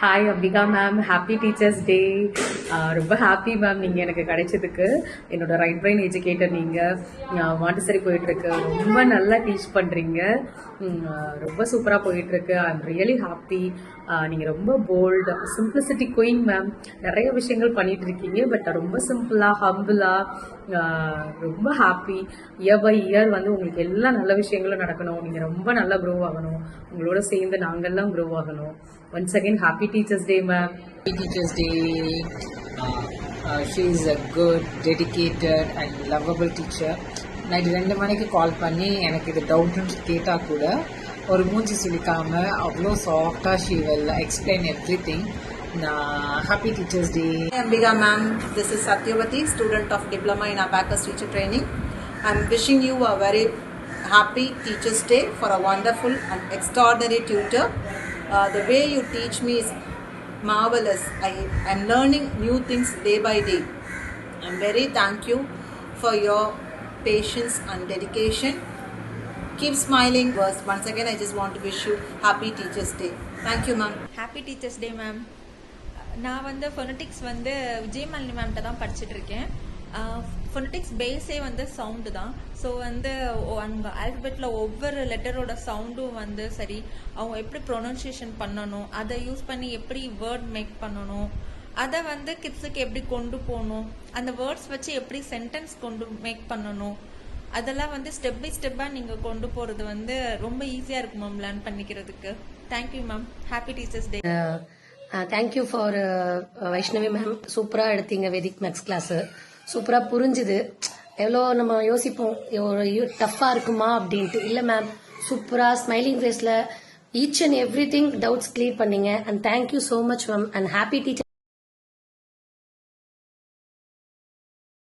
Hi Ambika ma'am, happy teachers day. ரொம்ப happy ma'am நீங்கள் எனக்கு கிடைச்சதுக்கு. என்னோட ரைட் பிரெயின் எஜுகேட்டர் நீங்கள். மாண்டசரி போயிட்டுருக்கு, ரொம்ப நல்லா டீச் பண்ணுறீங்க, ரொம்ப சூப்பராக போயிட்டுருக்கு. I am really happy. நீங்கள் ரொம்ப போல்டு, சிம்பிளிசிட்டி குயின் மேம். நிறைய விஷயங்கள் பண்ணிட்டு இருக்கீங்க, பட் ரொம்ப சிம்பிளாக ஹம்பிளாக ரொம்ப ஹாப்பி. இயர் பை இயர் வந்து உங்களுக்கு எல்லா நல்ல விஷயங்களும் நடக்கணும். நீங்கள் ரொம்ப நல்லா க்ரோ ஆகணும். உங்களோட சேர்ந்து நாங்கள்லாம் க்ரோ ஆகணும். Once again, happy Teachers Day, ma'am. Happy Teachers Day. She is a good, dedicated and lovable teacher. Night 2 மணிக்கு கால் பண்ணி எனக்கு இது டவுட்னு கேட்டால் கூட ஒரு மூஞ்சி சுளிக்காமல் அவ்வளோ சாஃப்டாக she will explain every thing. Happy Teachers Day. Hi Ambika ma'am, this is Satyavati, student of Diploma in Abacus Teacher Training. I am wishing you a very happy Teachers Day for a wonderful and extraordinary tutor. The way you teach me is marvelous. I am learning new things day by day. I am very thank you for your patience and dedication. Keep smiling. Once again, I just want to wish you happy Teachers Day. Thank you, ma'am. Happy Teachers Day, ma'am. நான் வந்து phonetics வந்து விஜயமாலினி மேம்கிட்ட தான் படிச்சுட்டு இருக்கேன். Phonetics பேஸே வந்து sound தான். So வந்து அந்த ஆல்பபெட்டில் ஒவ்வொரு லெட்டரோட சவுண்டும் வந்து சரி, அவங்க எப்படி ப்ரொனன்சியேஷன் பண்ணணும், அதை யூஸ் பண்ணி எப்படி வேர்ட் மேக் பண்ணணும், அதை வந்து கிட்ஸுக்கு எப்படி கொண்டு போகணும், அந்த வேர்ட்ஸ் வச்சு எப்படி சென்டென்ஸ் கொண்டு மேக் பண்ணணும், அதெல்லாம் வந்து ஸ்டெப் பை ஸ்டெப்பாக நீங்கள் கொண்டு போகிறது வந்து ரொம்ப ஈஸியாக இருக்கும் மேம் லேர்ன் பண்ணிக்கிறதுக்கு. Thank you ma'am. Happy teachers day. Thank you for Vaishnavi ma'am. சூப்பராக எடுத்தீங்க வேதிக் மேக்ஸ் கிளாஸு. சூப்பராக புரிஞ்சுது. எவ்வளோ நம்ம யோசிப்போம் டஃப்பாக இருக்குமா அப்படின்ட்டு. இல்லை மேம், சூப்பராக ஸ்மைலிங் ஃபேஸில் each and every thing doubts clear பண்ணீங்க. And thank you so much ma'am. And happy teacher